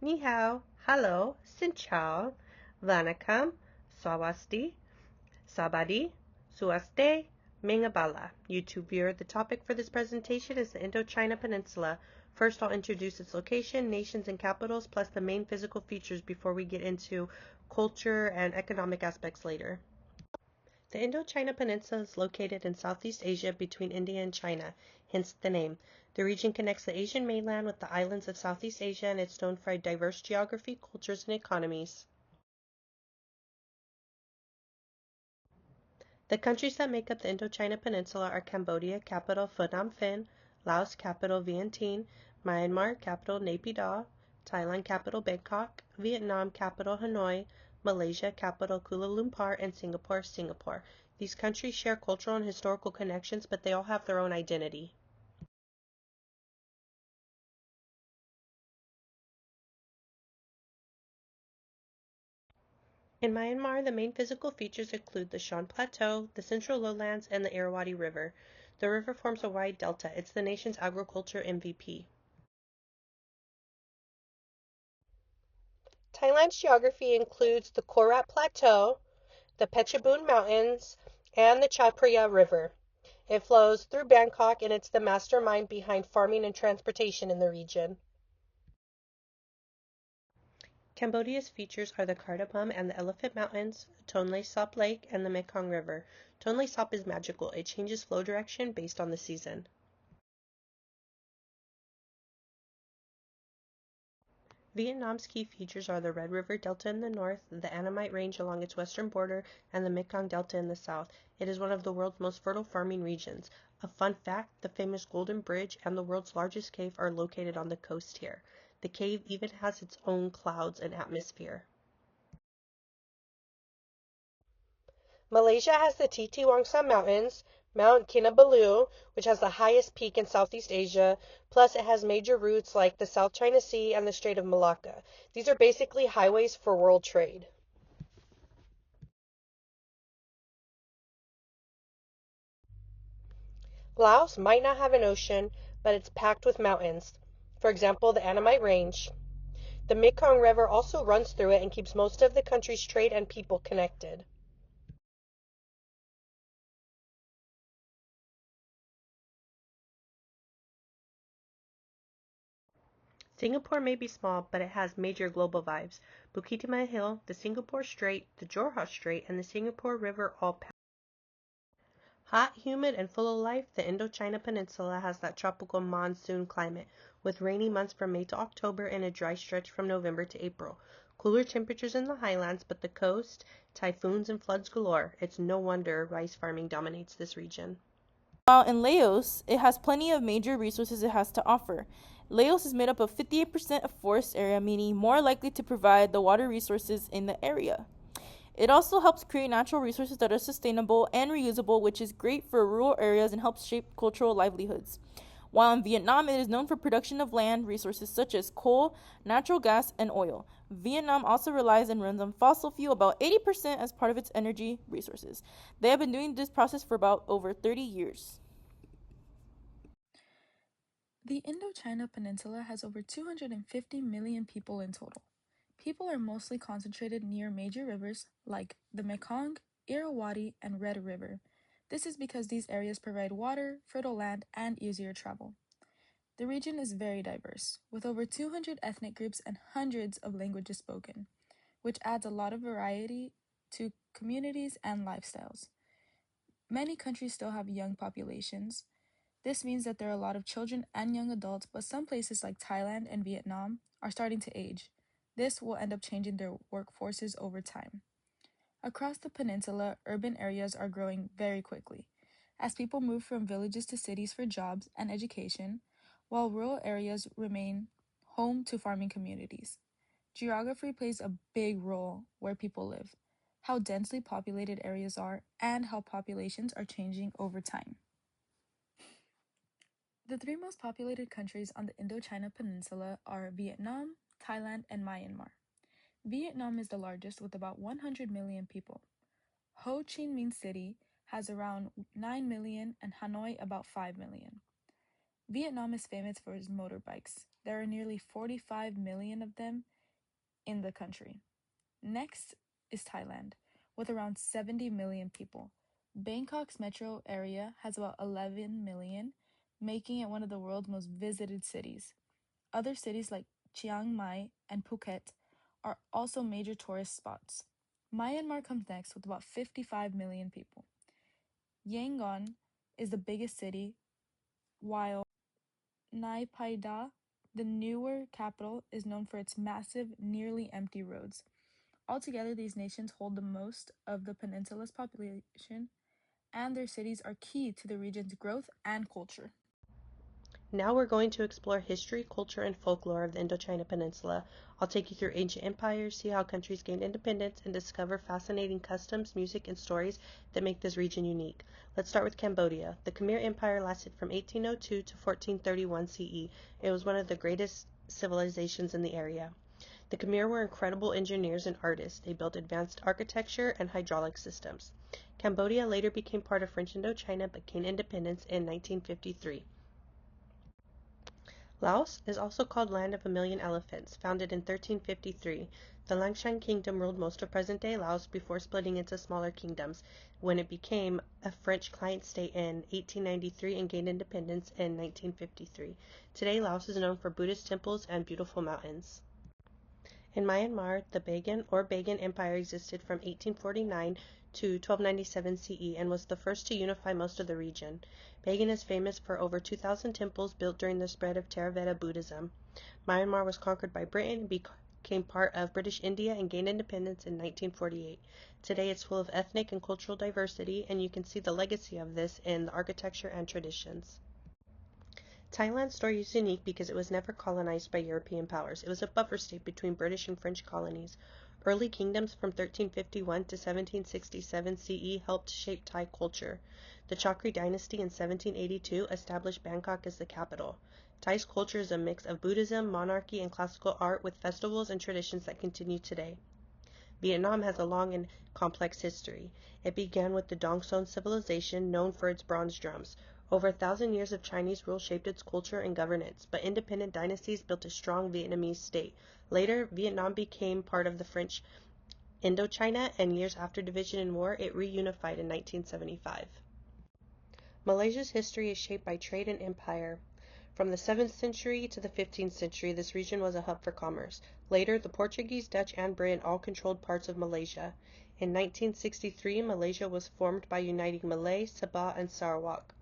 Ni hao, hello, xin chào, vanakkam, sawasti, sabadi, suaste, mingabala. YouTube viewer, the topic for this presentation is the Indochina Peninsula. First, I'll introduce its location, nations, and capitals, plus the main physical features before we get into culture and economic aspects later. The Indochina Peninsula is located in Southeast Asia between India and China, hence the name. The region connects the Asian mainland with the islands of Southeast Asia, and it's known for a diverse geography, cultures, and economies. The countries that make up the Indochina Peninsula are Cambodia, capital Phnom Penh; Laos, capital Vientiane; Myanmar, capital Naypyidaw; Thailand, capital Bangkok; Vietnam, capital Hanoi; Malaysia, capital Kuala Lumpur; and Singapore, Singapore. These countries share cultural and historical connections, but they all have their own identity. In Myanmar, the main physical features include the Shan Plateau, the Central Lowlands, and the Irrawaddy River. The river forms a wide delta. It's the nation's agriculture MVP. Thailand's geography includes the Korat Plateau, the Phetchabun Mountains, and the Chao Phraya River. It flows through Bangkok, and it's the mastermind behind farming and transportation in the region. Cambodia's features are the Cardamom and the Elephant Mountains, Tonle Sap Lake, and the Mekong River. Tonle Sap is magical. It changes flow direction based on the season. Vietnam's key features are the Red River Delta in the north, the Annamite Range along its western border, and the Mekong Delta in the south. It is one of the world's most fertile farming regions. A fun fact, the famous Golden Bridge and the world's largest cave are located on the coast here. The cave even has its own clouds and atmosphere. Malaysia has the Titi Wangsa Mountains, Mount Kinabalu, which has the highest peak in Southeast Asia, plus it has major routes like the South China Sea and the Strait of Malacca. These are basically highways for world trade. Laos might not have an ocean, but it's packed with mountains. For example, the Annamite Range. The Mekong River also runs through it and keeps most of the country's trade and people connected. Singapore may be small, but it has major global vibes. Bukit Timah Hill, the Singapore Strait, the Johor Strait, and the Singapore River all pass. Hot, humid, and full of life, the Indochina Peninsula has that tropical monsoon climate, with rainy months from May to October and a dry stretch from November to April. Cooler temperatures in the highlands, but the coast, typhoons and floods galore. It's no wonder rice farming dominates this region. While in Laos, it has plenty of major resources it has to offer. Laos is made up of 58% of forest area, meaning more likely to provide the water resources in the area. It also helps create natural resources that are sustainable and reusable, which is great for rural areas and helps shape cultural livelihoods. While in Vietnam, it is known for production of land resources such as coal, natural gas, and oil. Vietnam also relies and runs on fossil fuel about 80% as part of its energy resources. They have been doing this process for about over 30 years. The Indochina Peninsula has over 250 million people in total. People are mostly concentrated near major rivers like the Mekong, Irrawaddy, and Red River. This is because these areas provide water, fertile land, and easier travel. The region is very diverse, with over 200 ethnic groups and hundreds of languages spoken, which adds a lot of variety to communities and lifestyles. Many countries still have young populations. This means that there are a lot of children and young adults, but some places like Thailand and Vietnam are starting to age. This will end up changing their workforces over time. Across the peninsula, urban areas are growing very quickly, as people move from villages to cities for jobs and education, while rural areas remain home to farming communities. Geography plays a big role where people live, how densely populated areas are, and how populations are changing over time. The three most populated countries on the Indochina Peninsula are Vietnam, Thailand, and Myanmar. Vietnam is the largest with about 100 million people. Ho Chi Minh City has around 9 million and Hanoi about 5 million. Vietnam is famous for its motorbikes. There are nearly 45 million of them in the country. Next is Thailand, with around 70 million people. Bangkok's metro area has about 11 million, making it one of the world's most visited cities. Other cities like Chiang Mai and Phuket are also major tourist spots. Myanmar comes next with about 55 million people. Yangon is the biggest city, while Naypyidaw, the newer capital, is known for its massive, nearly empty roads. Altogether, these nations hold the most of the peninsula's population, and their cities are key to the region's growth and culture. Now we're going to explore history, culture, and folklore of the Indochina Peninsula. I'll take you through ancient empires, see how countries gained independence, and discover fascinating customs, music, and stories that make this region unique. Let's start with Cambodia. The Khmer Empire lasted from 1802 to 1431 CE. It was one of the greatest civilizations in the area. The Khmer were incredible engineers and artists. They built advanced architecture and hydraulic systems. Cambodia later became part of French Indochina but gained independence in 1953. Laos is also called Land of a Million Elephants, founded in 1353. The Langshan Kingdom ruled most of present-day Laos before splitting into smaller kingdoms, when it became a French client state in 1893 and gained independence in 1953. Today, Laos is known for Buddhist temples and beautiful mountains. In Myanmar, the Bagan Empire existed from 1849 to 1297 CE and was the first to unify most of the region. Bagan is famous for over 2,000 temples built during the spread of Theravada Buddhism. Myanmar was conquered by Britain and became part of British India and gained independence in 1948. Today it's full of ethnic and cultural diversity, and you can see the legacy of this in the architecture and traditions. Thailand's story is unique because it was never colonized by European powers. It was a buffer state between British and French colonies. Early kingdoms from 1351 to 1767 CE helped shape Thai culture. The Chakri dynasty in 1782 established Bangkok as the capital. Thai's culture is a mix of Buddhism, monarchy, and classical art with festivals and traditions that continue today. Vietnam has a long and complex history. It began with the Dong Son civilization, known for its bronze drums. Over 1,000 years of Chinese rule shaped its culture and governance, but independent dynasties built a strong Vietnamese state. Later, Vietnam became part of the French Indochina, and years after division and war, it reunified in 1975. Malaysia's history is shaped by trade and empire. From the 7th century to the 15th century, this region was a hub for commerce. Later, the Portuguese, Dutch, and Britain all controlled parts of Malaysia. In 1963, Malaysia was formed by uniting Malay, Sabah, and Sarawak.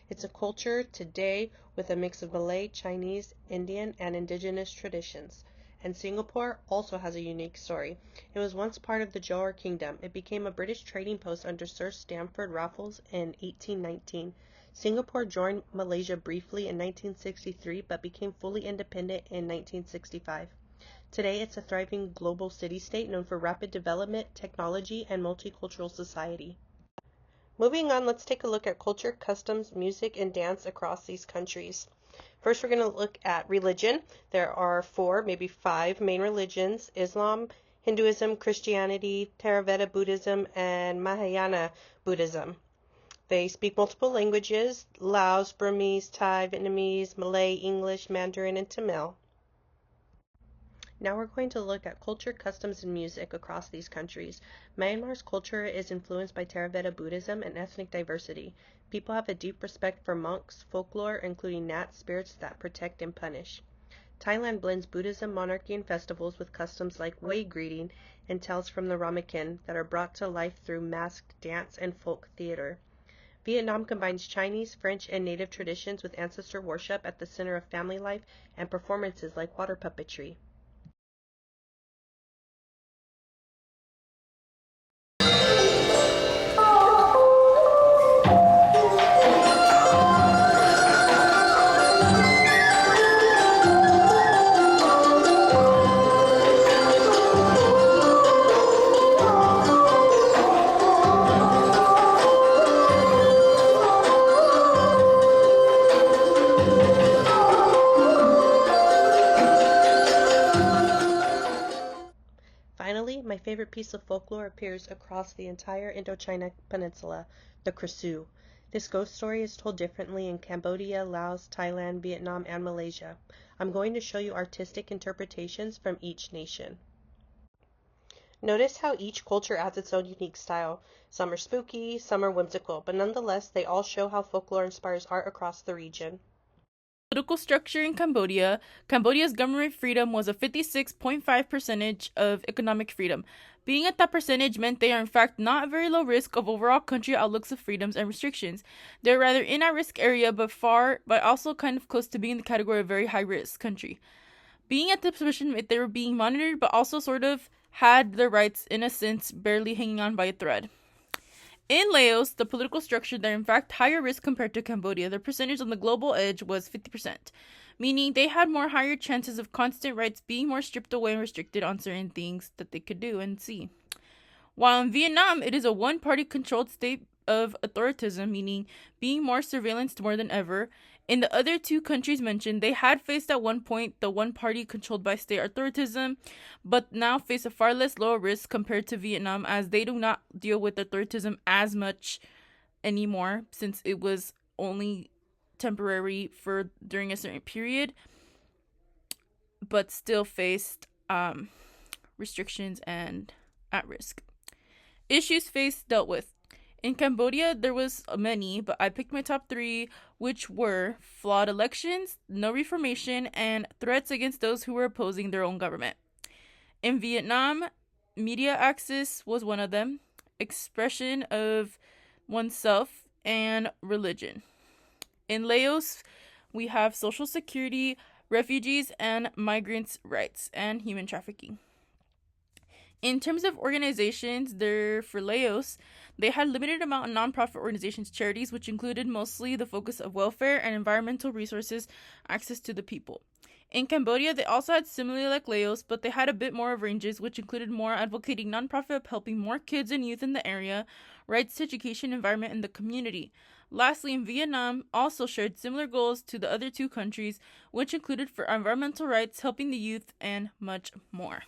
It's a culture today with a mix of Malay, Chinese, Indian, and indigenous traditions. And Singapore also has a unique story. It was once part of the Johor Kingdom. It became a British trading post under Sir Stamford Raffles in 1819. Singapore joined Malaysia briefly in 1963 but became fully independent in 1965. Today, it's a thriving global city-state known for rapid development, technology, and multicultural society. Moving on, let's take a look at culture, customs, music, and dance across these countries. First, we're going to look at religion. There are 4, maybe 5 main religions: Islam, Hinduism, Christianity, Theravada Buddhism, and Mahayana Buddhism. They speak multiple languages: Laos, Burmese, Thai, Vietnamese, Malay, English, Mandarin, and Tamil. Now we're going to look at culture, customs, and music across these countries. Myanmar's culture is influenced by Theravada Buddhism and ethnic diversity. People have a deep respect for monks, folklore, including Nat, spirits that protect and punish. Thailand blends Buddhism, monarchy, and festivals with customs like way greeting and tales from the Ramakien that are brought to life through masked dance and folk theater. Vietnam combines Chinese, French, and native traditions with ancestor worship at the center of family life and performances like water puppetry. Finally, my favorite piece of folklore appears across the entire Indochina Peninsula, the Kresu. This ghost story is told differently in Cambodia, Laos, Thailand, Vietnam, and Malaysia. I'm going to show you artistic interpretations from each nation. Notice how each culture adds its own unique style. Some are spooky, some are whimsical, but nonetheless, they all show how folklore inspires art across the region. Political structure in Cambodia. Cambodia's government freedom was a 56.5% of economic freedom. Being at that percentage meant they are in fact not a very low risk of overall country outlooks of freedoms and restrictions. They're rather in a risk area but also kind of close to being in the category of very high risk country. Being at the position meant they were being monitored but also sort of had their rights in a sense barely hanging on by a thread. In Laos, the political structure, they're in fact higher risk compared to Cambodia. Their percentage on the global edge was 50%, meaning they had more higher chances of constant rights being more stripped away and restricted on certain things that they could do and see. While in Vietnam, it is a one-party controlled state of authoritarianism, meaning being more surveillanced more than ever. In the other two countries mentioned, they had faced at one point the one party controlled by state authoritarianism, but now face a far less lower risk compared to Vietnam, as they do not deal with authoritarianism as much anymore, since it was only temporary for during a certain period, but still faced restrictions and at risk. Issues faced dealt with. In Cambodia, there was many, but I picked my top 3, which were flawed elections, no reformation, and threats against those who were opposing their own government. In Vietnam, media access was one of them, expression of oneself, and religion. In Laos, we have social security, refugees and migrants' rights, and human trafficking. In terms of organizations, for Laos, they had limited amount of nonprofit organizations, charities, which included mostly the focus of welfare and environmental resources, access to the people. In Cambodia, they also had similarly like Laos, but they had a bit more of ranges, which included more advocating nonprofit, helping more kids and youth in the area, rights to education, environment, and the community. Lastly, in Vietnam, also shared similar goals to the other two countries, which included for environmental rights, helping the youth, and much more.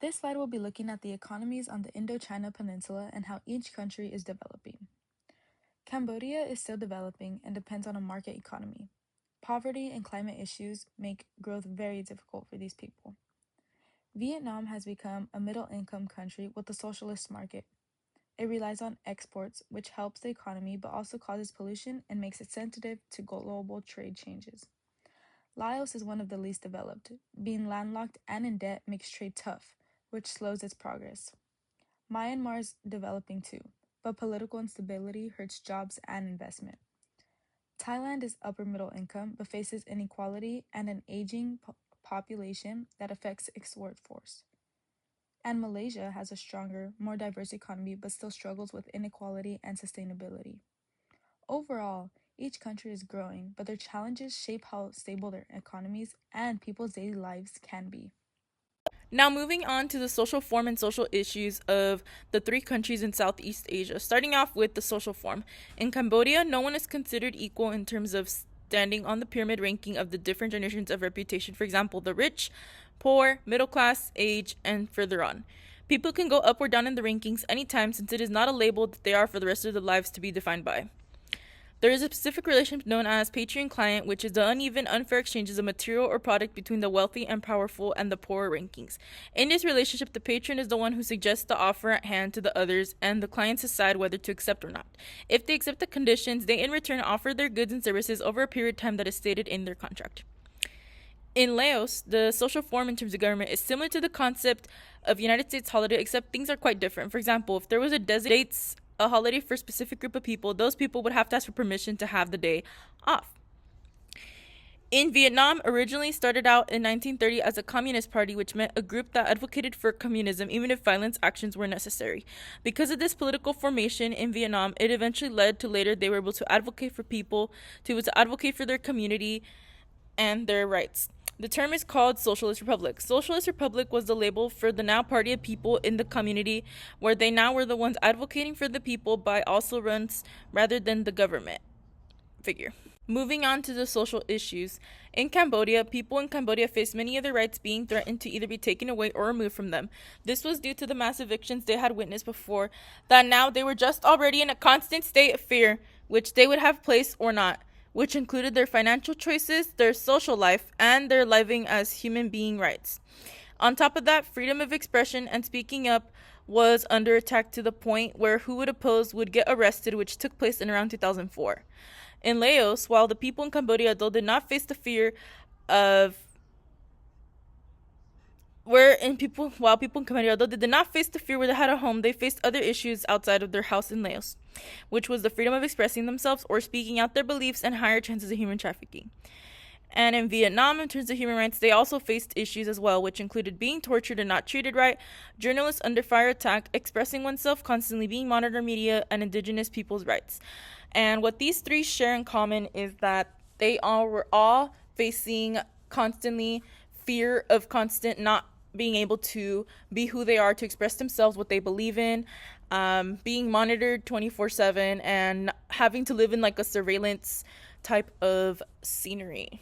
This slide will be looking at the economies on the Indochina Peninsula and how each country is developing. Cambodia is still developing and depends on a market economy. Poverty and climate issues make growth very difficult for these people. Vietnam has become a middle-income country with a socialist market. It relies on exports, which helps the economy but also causes pollution and makes it sensitive to global trade changes. Laos is one of the least developed. Being landlocked and in debt makes trade tough, which slows its progress. Myanmar is developing too, but political instability hurts jobs and investment. Thailand is upper middle income, but faces inequality and an aging population that affects its workforce. And Malaysia has a stronger, more diverse economy, but still struggles with inequality and sustainability. Overall, each country is growing, but their challenges shape how stable their economies and people's daily lives can be. Now moving on to the social form and social issues of the 3 countries in Southeast Asia, starting off with the social form. In Cambodia, no one is considered equal in terms of standing on the pyramid ranking of the different generations of reputation. For example, the rich, poor, middle class, age, and further on. People can go up or down in the rankings anytime, since it is not a label that they are for the rest of their lives to be defined by. There is a specific relationship known as patron-client, which is the uneven, unfair exchanges of material or product between the wealthy and powerful and the poorer rankings. In this relationship, the patron is the one who suggests the offer at hand to the others, and the clients decide whether to accept or not. If they accept the conditions, they in return offer their goods and services over a period of time that is stated in their contract. In Laos, the social form in terms of government is similar to the concept of United States holiday, except things are quite different. For example, if there was a designated a holiday for a specific group of people, those people would have to ask for permission to have the day off. In Vietnam, originally started out in 1930 as a communist party, which meant a group that advocated for communism even if violent actions were necessary. Because of this political formation in Vietnam, it eventually led to later they were able to advocate for people, to advocate for their community and their rights. The term is called Socialist Republic. Socialist Republic was the label for the now party of people in the community, where they now were the ones advocating for the people by also runs rather than the government figure. Moving on to the social issues. In Cambodia, people in Cambodia faced many of their rights being threatened to either be taken away or removed from them. This was due to the mass evictions they had witnessed before, that now they were just already in a constant state of fear, which they would have place or not, which included their financial choices, their social life, and their living as human being rights. On top of that, freedom of expression and speaking up was under attack to the point where who would oppose would get arrested, which took place in around 2004. In Laos, while the people in Cambodia though did not face the fear of while people in Cambodia though they did not face the fear where they had a home, they faced other issues outside of their house in Laos, which was the freedom of expressing themselves or speaking out their beliefs and higher chances of human trafficking. And in Vietnam, in terms of human rights, they also faced issues as well, which included being tortured and not treated right, journalists under fire attack, expressing oneself, constantly being monitored media, and indigenous people's rights. And what these three share in common is that they all were all facing constantly fear of constant not being able to be who they are, to express themselves, what they believe in, being monitored 24/7, and having to live in like a surveillance type of scenery.